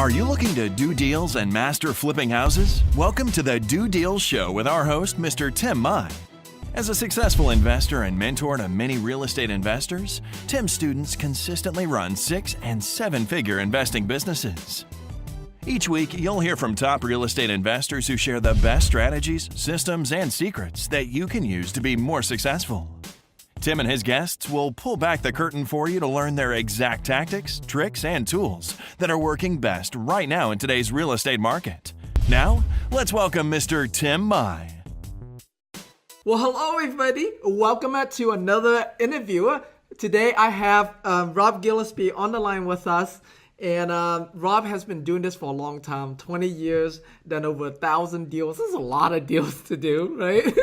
Are you looking to do deals and master flipping houses? Welcome to the DoDeals Show with our host, Mr. Tim Mai. As a successful investor and mentor to many real estate investors, Tim's students consistently run 6- and 7-figure investing businesses. Each week, you'll hear from top real estate investors who share the best strategies, systems, and secrets that you can use to be more successful. Tim and his guests will pull back the curtain for you to learn their exact tactics, tricks, and tools that are working best right now in today's real estate market. Now, let's welcome Mr. Tim Mai. Well, hello everybody. Welcome to another interview. Today I have Rob Gillespie on the line with us. And Rob has been doing this for a long time, 20 years, done over 1,000 deals. There's a lot of deals to do, right?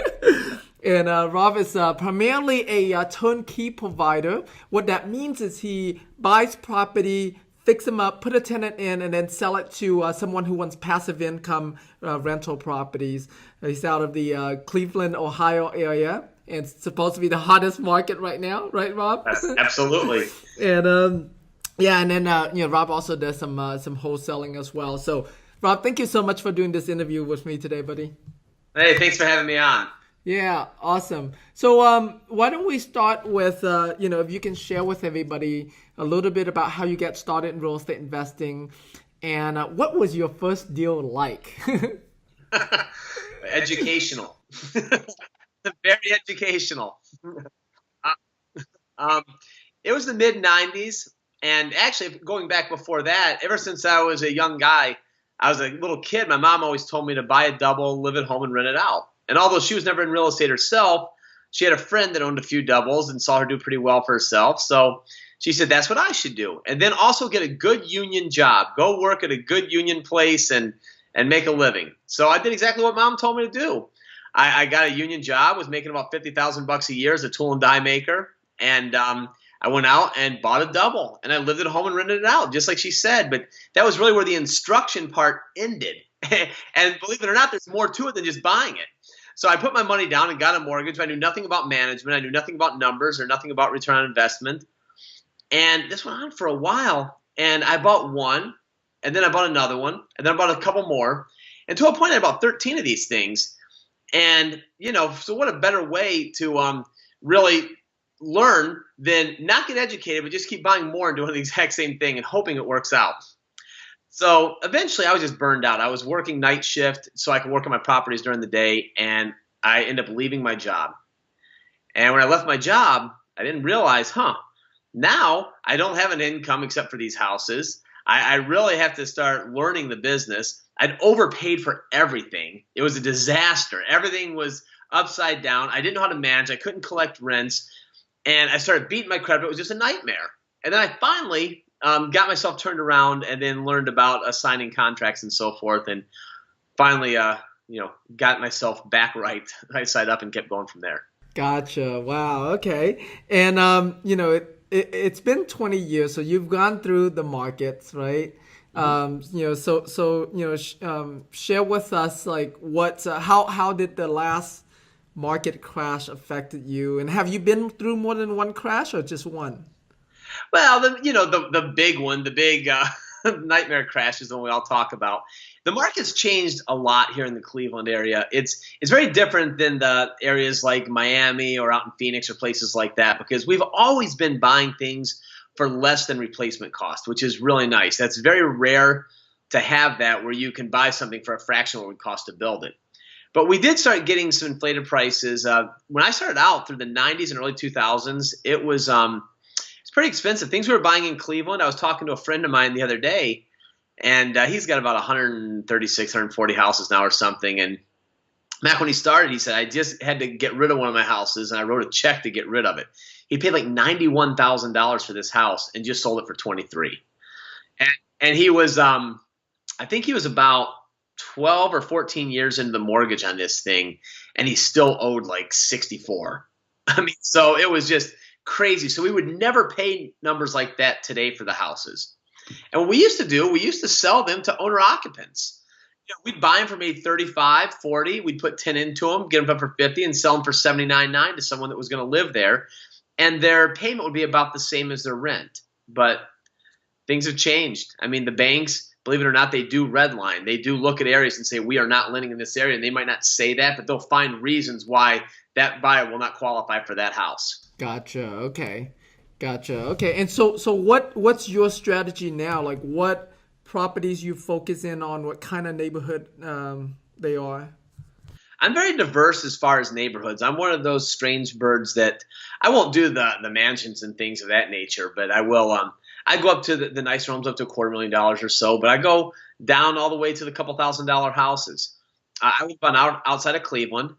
And Rob is primarily a turnkey provider. What that means is he buys property, fix them up, put a tenant in, and then sell it to someone who wants passive income rental properties. He's out of the Cleveland, Ohio area. And it's supposed to be the hottest market right now, right, Rob? Absolutely. And yeah, and then Rob also does some wholesaling as well. So, Rob, thank you so much for doing this interview with me today, buddy. Hey, thanks for having me on. Yeah, awesome. So, why don't we start with if you can share with everybody a little bit about how you got started in real estate investing, and what was your first deal like? Educational, very educational. It was the mid '90s. And actually, going back before that, ever since I was a young guy, I was a little kid, my mom always told me to buy a double, live at home, and rent it out. And although she was never in real estate herself, she had a friend that owned a few doubles and saw her do pretty well for herself. So she said, that's what I should do. And then also get a good union job. Go work at a good union place and make a living. So I did exactly what mom told me to do. I got a union job, was making about $50,000 a year as a tool and die maker. And I went out and bought a double, and I lived at home and rented it out, just like she said. But that was really where the instruction part ended. And believe it or not, there's more to it than just buying it. So I put my money down and got a mortgage. I knew nothing about management. I knew nothing about numbers or nothing about return on investment. And this went on for a while. And I bought one, and then I bought another one, and then I bought a couple more. And to a point, I bought 13 of these things. And, so what a better way to really learn than not get educated, but just keep buying more and doing the exact same thing and hoping it works out. So eventually I was just burned out. I was working night shift so I could work on my properties during the day, and I ended up leaving my job. And when I left my job, I didn't realize, now I don't have an income except for these houses. I really have to start learning the business. I'd overpaid for everything. It was a disaster. Everything was upside down. I didn't know how to manage. I couldn't collect rents. And I started beating my credit. It was just a nightmare. And then I finally got myself turned around and then learned about assigning contracts and so forth. And finally, got myself back right side up and kept going from there. Gotcha. Wow. Okay. And, it's been 20 years. So you've gone through the markets, right? Share with us, like, how did the last market crash affected you, and have you been through more than one crash or just one? Well, the big one, the big nightmare crash is the one we all talk about. The market's changed a lot here in the Cleveland area. It's very different than the areas like Miami or out in Phoenix or places like that, because we've always been buying things for less than replacement cost, which is really nice. That's very rare to have that, where you can buy something for a fraction of what it would cost to build it. But we did start getting some inflated prices. When I started out through the 90s and early 2000s, it was it's pretty expensive. Things we were buying in Cleveland, I was talking to a friend of mine the other day, and he's got about 136, 140 houses now or something. And back when he started, he said, I just had to get rid of one of my houses, and I wrote a check to get rid of it. He paid like $91,000 for this house and just sold it for $23,000. And he was, I think he was about 12 or 14 years into the mortgage on this thing, and he still owed like 64. So it was just crazy. So we would never pay numbers like that today for the houses. And what we used to do, we used to sell them to owner occupants. We'd buy them for maybe 35, 40. We'd put 10 into them, get them up for 50, and sell them for $79.9 to someone that was going to live there. And their payment would be about the same as their rent. But things have changed. The banks believe it or not, they do redline. They do look at areas and say, we are not lending in this area. And they might not say that, but they'll find reasons why that buyer will not qualify for that house. Gotcha. Okay. And so what's your strategy now? Like what properties you focus in on, what kind of neighborhood they are? I'm very diverse as far as neighborhoods. I'm one of those strange birds that I won't do the mansions and things of that nature, but I will. I go up to the nicer homes up to $250,000 or so, but I go down all the way to the couple $1,000 houses. I live outside of Cleveland,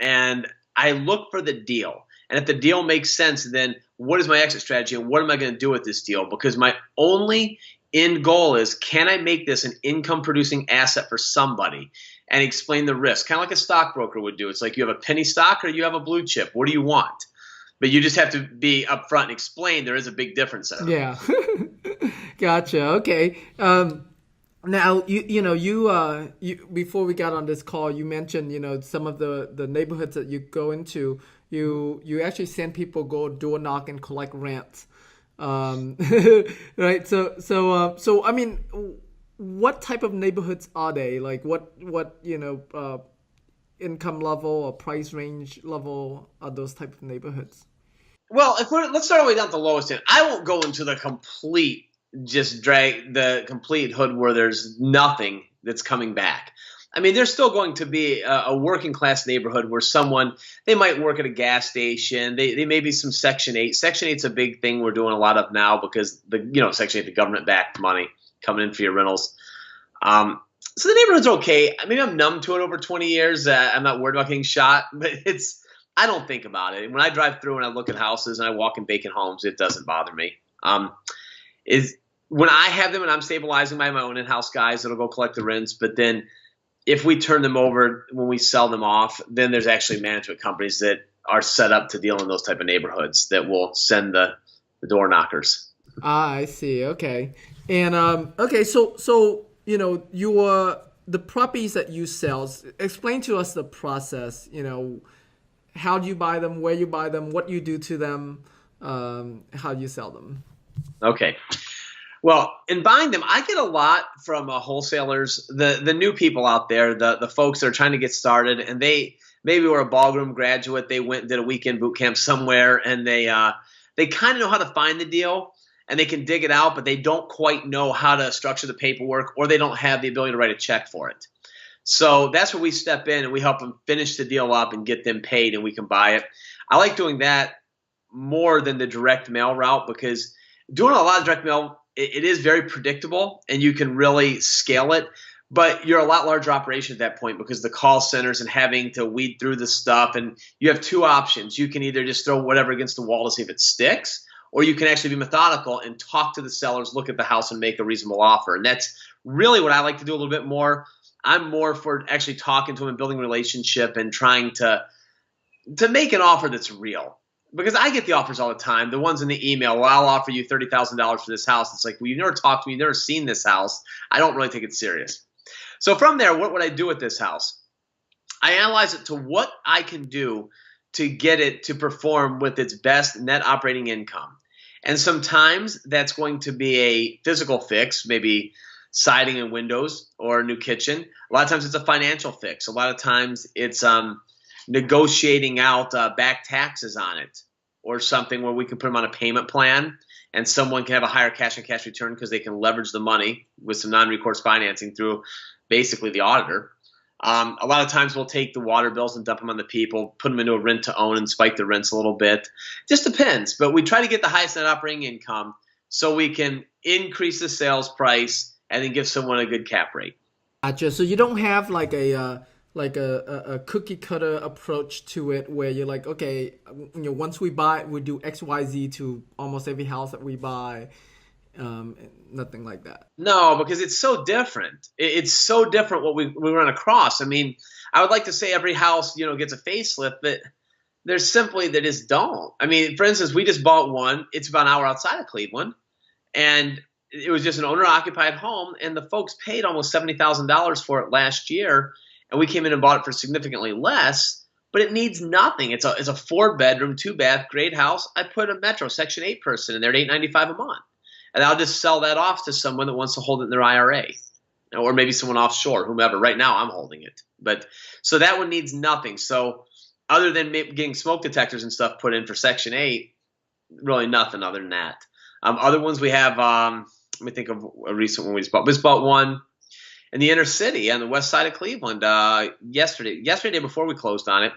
and I look for the deal. And if the deal makes sense, then what is my exit strategy and what am I going to do with this deal? Because my only end goal is, can I make this an income producing asset for somebody? And explain the risk, kind of like a stockbroker would do. It's like you have a penny stock or you have a blue chip. What do you want? But you just have to be upfront and explain there is a big difference there. Yeah. Gotcha. Okay. Now, you before we got on this call, you mentioned, some of the neighborhoods that you go into, you actually send people go door knock and collect rent. Right. So I mean, what type of neighborhoods are they? Like what income level or price range level are those type of neighborhoods? Well, let's start all the way down to the lowest end. I won't go into the complete hood where there's nothing that's coming back. I mean, there's still going to be a working class neighborhood where they might work at a gas station. They may be some Section 8. Section 8's a big thing we're doing a lot of now because Section 8, the government backed money coming in for your rentals. So the neighborhood's okay. I mean, I'm numb to it over 20 years. I'm not worried about getting shot, but I don't think about it. When I drive through and I look at houses and I walk in vacant homes, it doesn't bother me. When I have them and I'm stabilizing by my own in-house guys, it'll go collect the rents. But then if we turn them over when we sell them off, then there's actually management companies that are set up to deal in those type of neighborhoods that will send the door knockers. I see. Okay. And so the properties that you sell, explain to us the process. How do you buy them, where you buy them, what you do to them, how you sell them. Okay. Well, in buying them, I get a lot from wholesalers, the new people out there, the folks that are trying to get started, and they maybe were a ballroom graduate. They went and did a weekend boot camp somewhere, and they kind of know how to find the deal. And they can dig it out, but they don't quite know how to structure the paperwork, or they don't have the ability to write a check for it. So that's where we step in and we help them finish the deal up and get them paid, and we can buy it. I like doing that more than the direct mail route, because doing a lot of direct mail, it is very predictable and you can really scale it. But you're a lot larger operation at that point because the call centers and having to weed through the stuff. And you have two options. You can either just throw whatever against the wall to see if it sticks, or you can actually be methodical and talk to the sellers, look at the house, and make a reasonable offer. And that's really what I like to do a little bit more. I'm more for actually talking to them and building a relationship and trying to make an offer that's real. Because I get the offers all the time, the ones in the email, well, I'll offer you $30,000 for this house. It's like, well, you've never talked to me, you've never seen this house. I don't really take it serious. So from there, what would I do with this house? I analyze it to what I can do to get it to perform with its best net operating income. And sometimes that's going to be a physical fix, maybe siding and windows or a new kitchen. A lot of times it's a financial fix. A lot of times it's negotiating out back taxes on it, or something where we can put them on a payment plan and someone can have a higher cash on cash return because they can leverage the money with some non-recourse financing through basically the auditor. A lot of times we'll take the water bills and dump them on the people, put them into a rent to own and spike the rents a little bit. Just depends. But we try to get the highest net operating income so we can increase the sales price and then give someone a good cap rate. Gotcha. So you don't have like a cookie cutter approach to it where you're like, okay, once we buy, we do X, Y, Z to almost every house that we buy. Nothing like that. No, because it's so different. It's so different what we run across. I mean, I would like to say every house, gets a facelift, but there's simply they just don't. I mean, for instance, we just bought one. It's about an hour outside of Cleveland, and it was just an owner-occupied home, and the folks paid almost $70,000 for it last year, and we came in and bought it for significantly less. But it needs nothing. It's a 4-bedroom, 2-bath, great house. I put a Metro Section 8 person in there at $895 a month. and I'll just sell that off to someone that wants to hold it in their IRA, or maybe someone offshore, whomever. Right now, I'm holding it, but so that one needs nothing. So other than getting smoke detectors and stuff put in for Section 8, really nothing other than that. Other ones we have. Let me think of a recent one we just bought. We just bought one in the inner city on the west side of Cleveland yesterday day before we closed on it.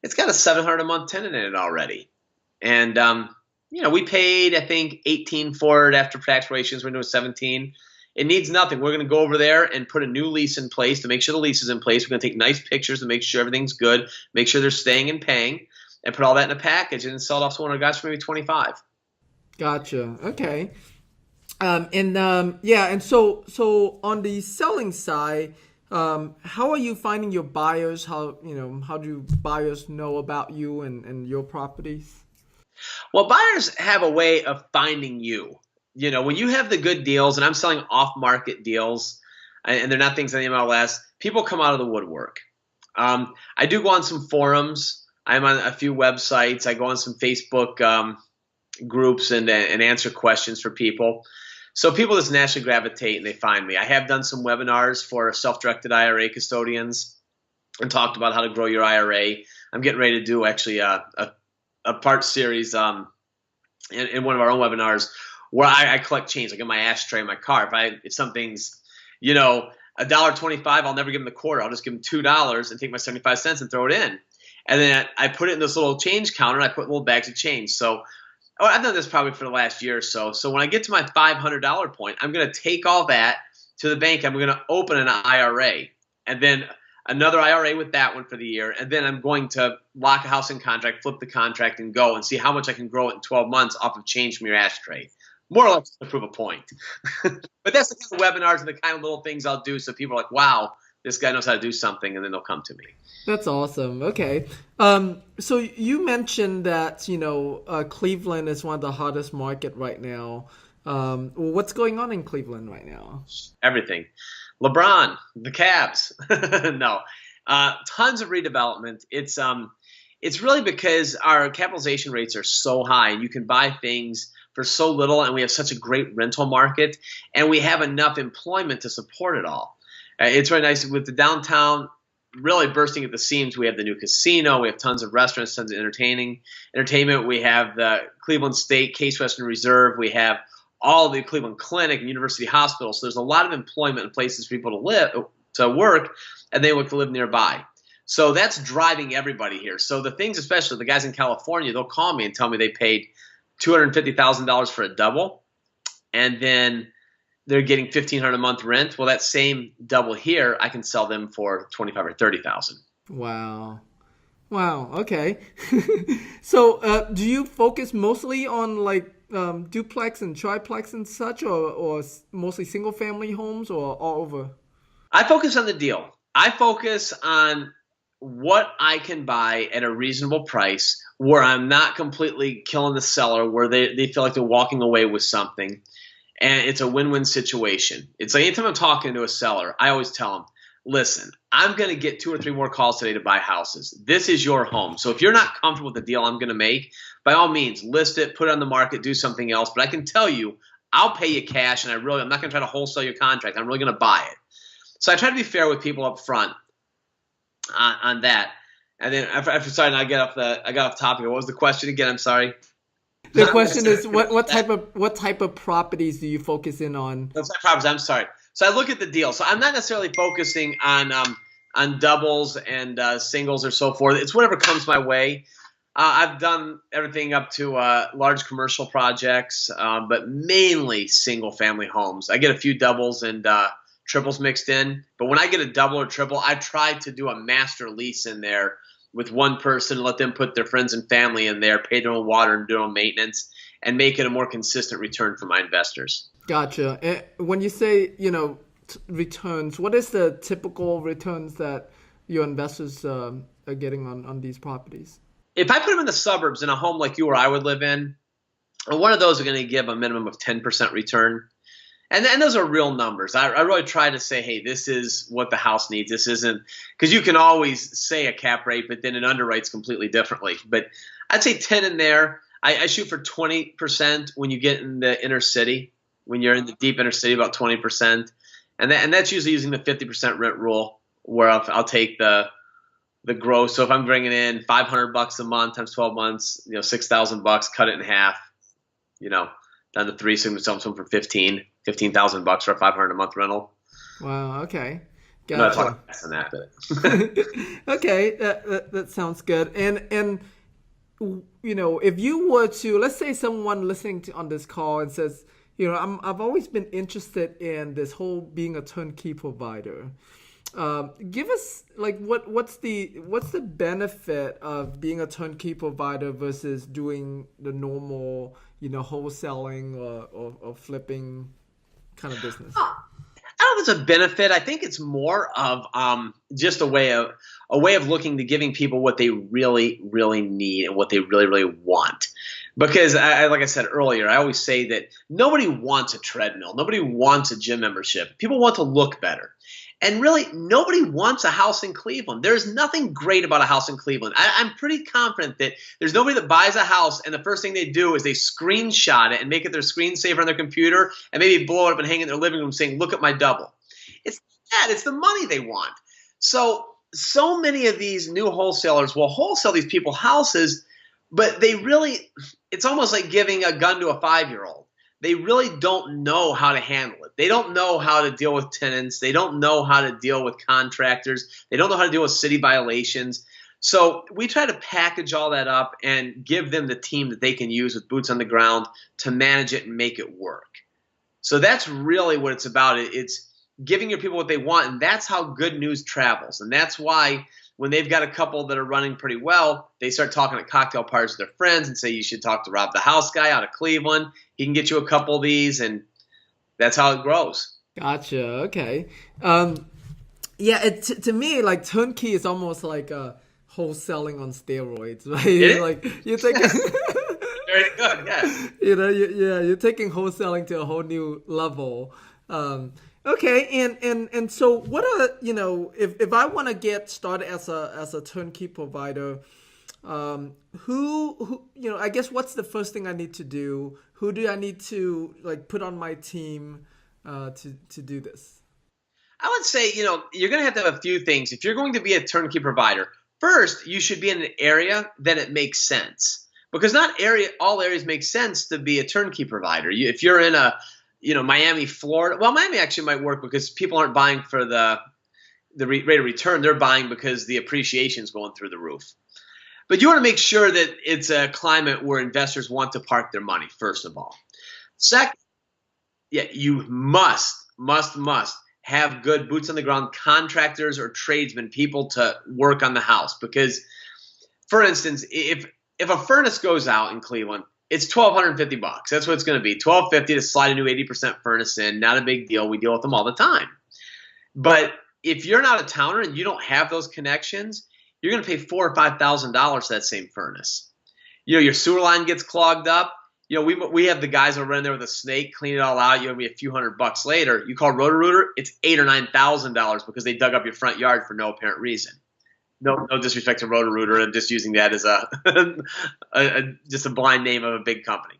It's got a $700 a month tenant in it already, and we paid I think 18 for it after tax relations. We're doing 17. It needs nothing. We're going to go over there and put a new lease in place to make sure the lease is in place. We're going to take nice pictures to make sure everything's good, make sure they're staying and paying, and put all that in a package and sell it off to one of our guys for maybe 25. Gotcha. Okay. And so on the selling side, how are you finding your buyers? How do buyers know about you and your properties? Well, buyers have a way of finding you. When you have the good deals, and I'm selling off-market deals, and they're not things on the MLS, people come out of the woodwork. I do go on some forums. I'm on a few websites. I go on some Facebook groups and answer questions for people. So people just naturally gravitate and they find me. I have done some webinars for self-directed IRA custodians and talked about how to grow your IRA. I'm getting ready to do actually a part series in one of our own webinars where I collect change, like in my ashtray in my car. If something's, $1.25, I'll never give them the quarter. I'll just give them $2 and take my 75 cents and throw it in. And then I put it in this little change counter and I put little bags of change. So I've done this probably for the last year or so. So when I get to my $500 point, I'm going to take all that to the bank. I'm going to open an IRA and then another IRA with that one for the year. And then I'm going to lock a house in contract, flip the contract, and go and see how much I can grow it in 12 months off of change from your ashtray. More or less to prove a point. But that's the kind of webinars and the kind of little things I'll do so people are like, wow, this guy knows how to do something, and then they'll come to me. That's awesome. Okay. So you mentioned that, Cleveland is one of the hottest market right now. What's going on in Cleveland right now? Everything. LeBron, the Cavs. No. Tons of redevelopment. It's really because our capitalization rates are so high, and you can buy things for so little, and we have such a great rental market, and we have enough employment to support it all. It's really nice with the downtown really bursting at the seams. We have the new casino. We have tons of restaurants, tons of entertainment. We have the Cleveland State Case Western Reserve. We have all the Cleveland Clinic and University Hospital. So there's a lot of employment and places for people to work, and they look to live nearby. So that's driving everybody here. So the things, especially the guys in California, they'll call me and tell me they paid $250,000 for a double, and then they're getting $1,500 a month rent. Well, that same double here, I can sell them for $25,000 or $30,000. Wow. Okay. So, do you focus mostly on like duplex and triplex and such, or mostly single family homes, or all over? I focus on the deal. I focus on what I can buy at a reasonable price where I'm not completely killing the seller, where they feel like they're walking away with something. And it's a win-win situation. It's like anytime I'm talking to a seller, I always tell them, listen, I'm going to get 2 or 3 more calls today to buy houses. This is your home. So if you're not comfortable with the deal I'm going to make, by all means, list it, put it on the market, do something else. But I can tell you, I'll pay you cash, and I'm not going to try to wholesale your contract. I'm really going to buy it. So I try to be fair with people up front on that. And then after sorry, I got off topic. What was the question again? I'm sorry. The question is, what type of properties do you focus in on? Those properties. I'm sorry. So I look at the deal. So I'm not necessarily focusing on doubles and singles or so forth. It's whatever comes my way. I've done everything up to large commercial projects, but mainly single family homes. I get a few doubles and triples mixed in. But when I get a double or triple, I try to do a master lease in there with one person, let them put their friends and family in there, pay their own water and their own maintenance, and make it a more consistent return for my investors. Gotcha. And when you say, returns, what is the typical returns that your investors are getting on these properties? If I put them in the suburbs in a home like you or I would live in, one of those are going to give a minimum of 10% return. And those are real numbers. I really try to say, hey, this is what the house needs. This isn't – because you can always say a cap rate, but then it underwrites completely differently. But I'd say 10 in there. I shoot for 20% when you get in the inner city. When you're in the deep inner city, about 20%. And that's usually using the 50% rent rule, where I'll take the gross. So if I'm bringing in $500 a month times 12 months, $6,000, cut it in half, down to three, so something for $15,000 for a $500 a month rental. Wow. Okay. No, Gotcha. less than that, but Okay, that sounds good. And if you were to, let's say someone listening on this call and says, I've always been interested in this whole being a turnkey provider. Give us what's the benefit of being a turnkey provider versus doing the normal, wholesaling or flipping kind of business? I don't know if it's a benefit. I think it's more of just a way of looking to giving people what they really, really need and what they really, really want. Because like I said earlier, I always say that nobody wants a treadmill. Nobody wants a gym membership. People want to look better. And really, nobody wants a house in Cleveland. There's nothing great about a house in Cleveland. I'm pretty confident that there's nobody that buys a house and the first thing they do is they screenshot it and make it their screensaver on their computer and maybe blow it up and hang it in their living room saying, "Look at my double." It's that. It's the money they want. So many of these new wholesalers will wholesale these people houses, but it's almost like giving a gun to a 5-year-old. They really don't know how to handle it. They don't know how to deal with tenants. They don't know how to deal with contractors. They don't know how to deal with city violations. So we try to package all that up and give them the team that they can use with boots on the ground to manage it and make it work. So that's really what it's about. It's giving your people what they want, and that's how good news travels. And that's why when they've got a couple that are running pretty well, they start talking at cocktail parties with their friends and say, "You should talk to Rob the house guy out of Cleveland. He can get you a couple of these," and that's how it grows. Gotcha. Okay. Yeah. To me, like turnkey is almost like a wholesaling on steroids, right? Like you're taking. Very good. Yes. You're taking wholesaling to a whole new level. Okay, and so what are if I want to get started as a turnkey provider, who I guess what's the first thing I need to do? Who do I need to put on my team to do this? I would say you're going to have a few things if you're going to be a turnkey provider. First, you should be in an area that it makes sense, because not all areas make sense to be a turnkey provider. If you're in a Miami, Florida. Well, Miami actually might work because people aren't buying for the rate of return. They're buying because the appreciation is going through the roof. But you want to make sure that it's a climate where investors want to park their money, first of all. Second, you must have good boots on the ground contractors or tradesmen, people to work on the house. Because, for instance, if a furnace goes out in Cleveland, it's $1,250. That's what it's going to be. $1,250 to slide a new 80% furnace in. Not a big deal. We deal with them all the time. But if you're not a towner and you don't have those connections, you're going to pay $4,000 or $5,000 for that same furnace. Your sewer line gets clogged up. We have the guys that run there with a snake, clean it all out. You'll be a few $100 later. You call Roto-Rooter, it's $8,000 or $9,000 because they dug up your front yard for no apparent reason. No disrespect to Roto-Rooter. I'm just using that as just a blind name of a big company.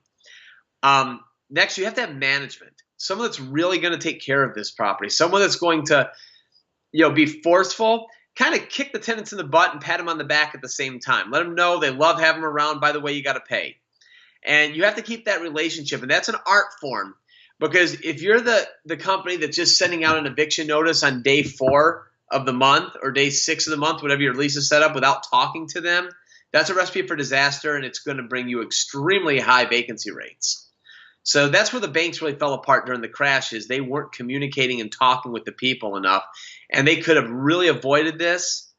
Next, you have to have management. Someone that's really going to take care of this property. Someone that's going to, be forceful, kind of kick the tenants in the butt and pat them on the back at the same time. Let them know they love having them around. By the way, you got to pay. And you have to keep that relationship. And that's an art form, because if you're the company that's just sending out an eviction notice on day 4 of the month or day 6 of the month, whatever your lease is set up, without talking to them, that's a recipe for disaster, and it's going to bring you extremely high vacancy rates. So that's where the banks really fell apart during the crash, is they weren't communicating and talking with the people enough, and they could have really avoided this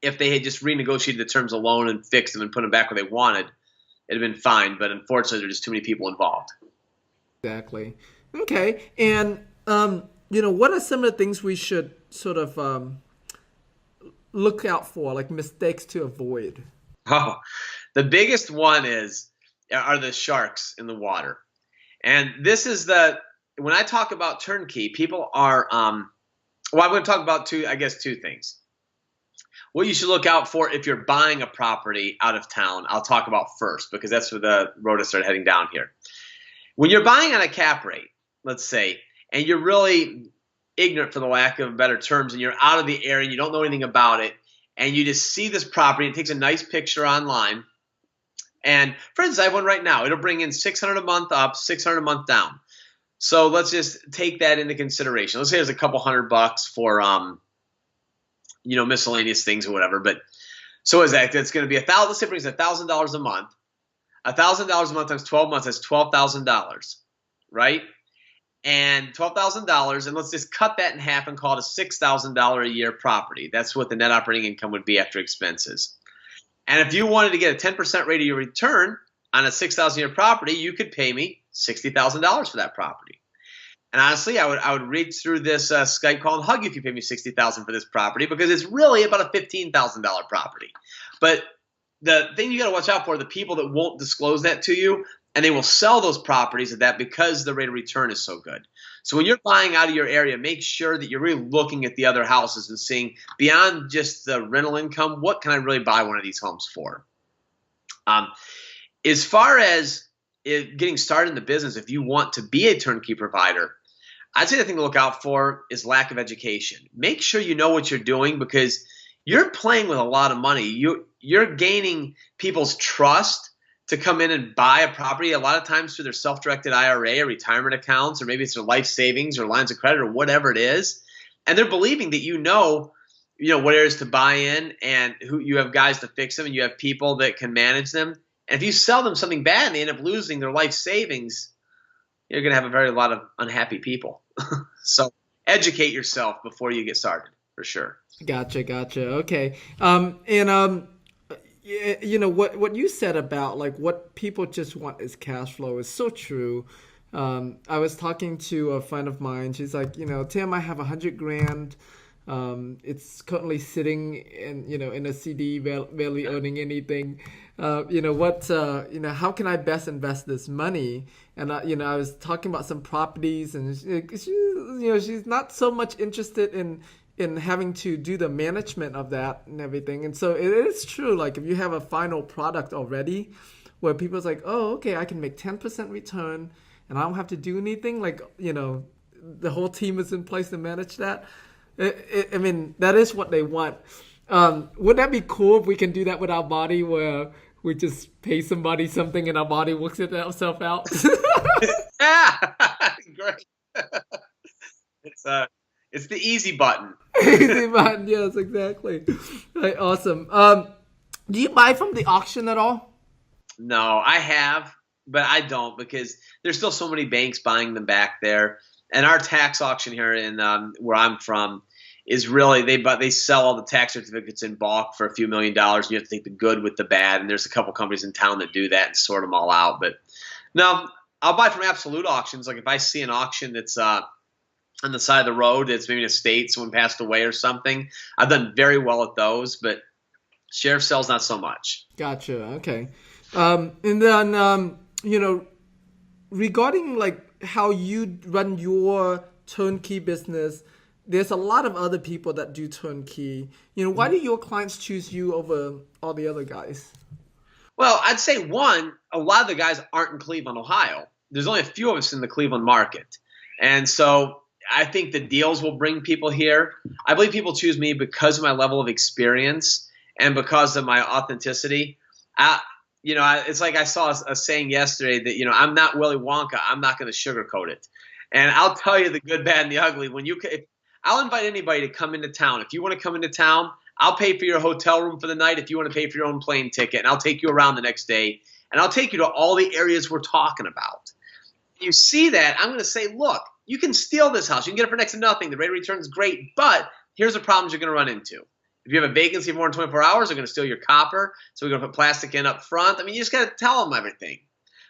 if they had just renegotiated the terms of loan and fixed them and put them back where they wanted. It'd have been fine, but unfortunately, there are just too many people involved. Exactly. Okay, and what are some of the things we should sort of look out for, like mistakes to avoid? Oh, the biggest one are the sharks in the water. And this is when I talk about turnkey, people are, I'm going to talk about two things. What you should look out for if you're buying a property out of town, I'll talk about first, because that's where the road started heading down here. When you're buying on a cap rate, let's say, and you're really ignorant, for the lack of better terms, and you're out of the area and you don't know anything about it, and you just see this property, it takes a nice picture online. And for instance, I have one right now. It'll bring in $600 a month up, $600 a month down. So let's just take that into consideration. Let's say there's a couple $100 for miscellaneous things or whatever. But so is that? That's going to be let's say it brings $1,000 a month. $1,000 a month times 12 months, that's $12,000, right? And $12,000, and let's just cut that in half and call it a $6,000 a year property. That's what the net operating income would be after expenses. And if you wanted to get a 10% rate of your return on a $6,000 a year property, you could pay me $60,000 for that property. And honestly, I would read through this Skype call and hug you if you pay me $60,000 for this property, because it's really about a $15,000 property. But the thing you got to watch out for are the people that won't disclose that to you, and they will sell those properties at that because the rate of return is so good. So when you're buying out of your area, make sure that you're really looking at the other houses and seeing beyond just the rental income, what can I really buy one of these homes for? As far as getting started in the business, if you want to be a turnkey provider, I'd say the thing to look out for is lack of education. Make sure you know what you're doing, because you're playing with a lot of money. You're gaining people's trust to come in and buy a property, a lot of times through their self-directed IRA or retirement accounts, or maybe it's their life savings or lines of credit or whatever it is. And they're believing that you know what areas to buy in, and who you have guys to fix them, and you have people that can manage them. And if you sell them something bad and they end up losing their life savings, you're going to have a lot of unhappy people. So educate yourself before you get started, for sure. Gotcha. Okay. What you said about like what people just want is cash flow is so true. I was talking to a friend of mine. She's like, Tim, I have $100,000. It's currently sitting in a CD, barely earning anything. How can I best invest this money? And I was talking about some properties, and she's not so much interested in having to do the management of that and everything. And so it is true, like if you have a final product already where people's like, oh, okay, I can make 10% return and I don't have to do anything, like, the whole team is in place to manage that. I mean, that is what they want. Would that be cool if we can do that with our body, where we just pay somebody something and our body works itself out? Great. It's the easy button. Easy button, yes, exactly. Right, awesome. Do you buy from the auction at all? No, I have, but I don't, because there's still so many banks buying them back there. And our tax auction here in where I'm from is really they sell all the tax certificates in bulk for a few $1 million. And you have to take the good with the bad. And there's a couple companies in town that do that and sort them all out. But no, I'll buy from absolute auctions. Like if I see an auction that's on the side of the road, it's maybe an estate, someone passed away or something, I've done very well at those. But sheriff sales, not so much. Gotcha. Okay. And then regarding like how you run your turnkey business, there's a lot of other people that do turnkey. Why do your clients choose you over all the other guys? Well, I'd say one, a lot of the guys aren't in Cleveland, Ohio. There's only a few of us in the Cleveland market. And so I think the deals will bring people here. I believe people choose me because of my level of experience and because of my authenticity. It's like I saw a saying yesterday that, I'm not Willy Wonka. I'm not going to sugarcoat it. And I'll tell you the good, bad, and the ugly. I'll invite anybody to come into town. If you want to come into town, I'll pay for your hotel room for the night if you want to pay for your own plane ticket. And I'll take you around the next day. And I'll take you to all the areas we're talking about. You see that, I'm going to say, look, you can steal this house. You can get it for next to nothing. The rate of return is great. But here's the problems you're going to run into. If you have a vacancy of more than 24 hours, they're going to steal your copper. So we're going to put plastic in up front. I mean, you just got to tell them everything.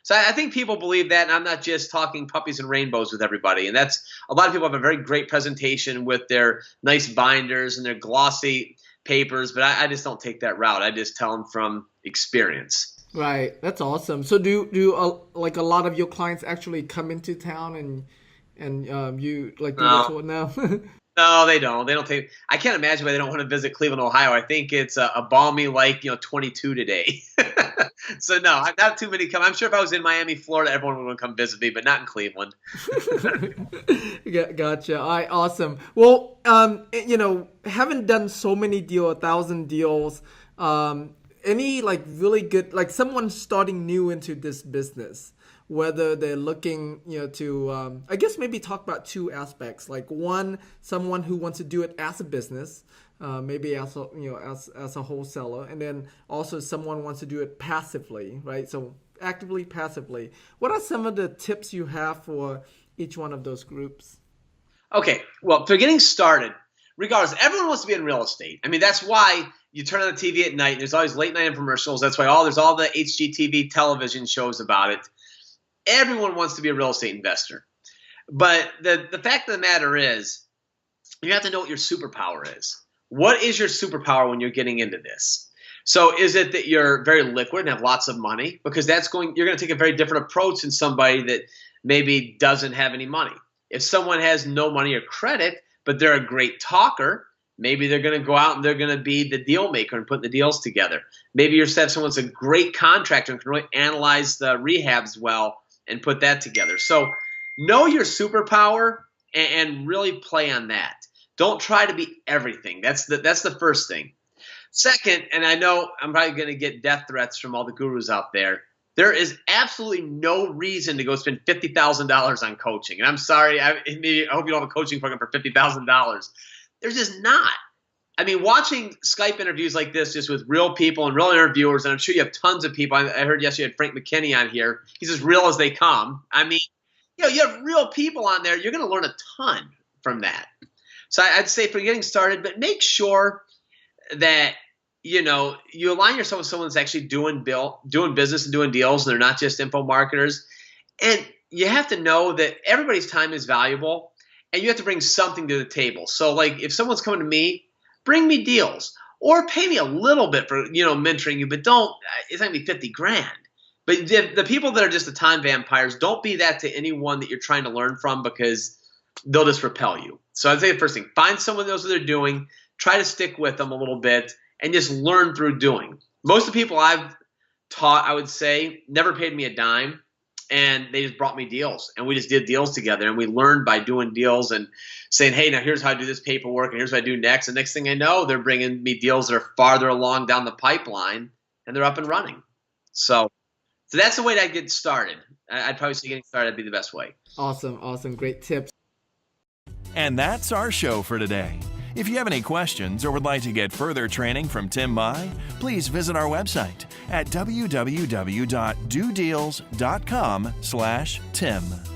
So I think people believe that, and I'm not just talking puppies and rainbows with everybody. And that's a lot of people have a very great presentation with their nice binders and their glossy papers, but I just don't take that route. I just tell them from experience. Right, that's awesome. So do like a lot of your clients actually come into town and you like do the tour now? No, they don't. They don't take. I can't imagine why they don't want to visit Cleveland, Ohio. I think it's a balmy 22 today. So no, not too many come. I'm sure if I was in Miami, Florida, everyone would want to come visit me, but not in Cleveland. Gotcha. All right, awesome. Well, having done so many deals, 1,000 deals, any really good, someone starting new into this business, whether they're looking, to, I guess maybe talk about two aspects. Like one, someone who wants to do it as a business, maybe as a, as a wholesaler, and then also someone wants to do it passively, right? So actively, passively. What are some of the tips you have for each one of those groups? Okay, well, for getting started, regardless, everyone wants to be in real estate. I mean, that's why you turn on the TV at night, and there's always late night infomercials. That's why there's all the HGTV television shows about it. Everyone wants to be a real estate investor. But the fact of the matter is, you have to know what your superpower is. What is your superpower when you're getting into this? So is it that you're very liquid and have lots of money? Because you're going to take a very different approach than somebody that maybe doesn't have any money. If someone has no money or credit, but they're a great talker, maybe they're going to go out and they're going to be the deal maker and put the deals together. Maybe you're someone's a great contractor and can really analyze the rehabs well and put that together. So know your superpower and really play on that. Don't try to be everything. That's the first thing. Second, and I know I'm probably going to get death threats from all the gurus out there, there is absolutely no reason to go spend $50,000 on coaching. And I'm sorry, I hope you don't have a coaching program for $50,000. There's just not. I mean, watching Skype interviews like this, just with real people and real interviewers, and I'm sure you have tons of people. I heard yesterday you had Frank McKinney on here. He's as real as they come. I mean, you have real people on there. You're going to learn a ton from that. So I'd say for getting started, but make sure that you align yourself with someone that's actually doing business and doing deals, and they're not just info marketers. And you have to know that everybody's time is valuable, and you have to bring something to the table. So if someone's coming to me, bring me deals or pay me a little bit for, mentoring you, but it's not gonna be 50 grand. But the people that are just the time vampires, don't be that to anyone that you're trying to learn from, because they'll just repel you. So I'd say the first thing, find someone that knows what they're doing, try to stick with them a little bit, and just learn through doing. Most of the people I've taught, I would say, never paid me a dime, and they just brought me deals, and we just did deals together, and we learned by doing deals and saying, hey, now here's how I do this paperwork, and here's what I do next. And next thing I know, they're bringing me deals that are farther along down the pipeline, and they're up and running. So that's the way to get started. I'd probably say getting started would be the best way. Awesome. Great tips. And that's our show for today. If you have any questions or would like to get further training from Tim Mai, please visit our website at www.dodeals.com/Tim.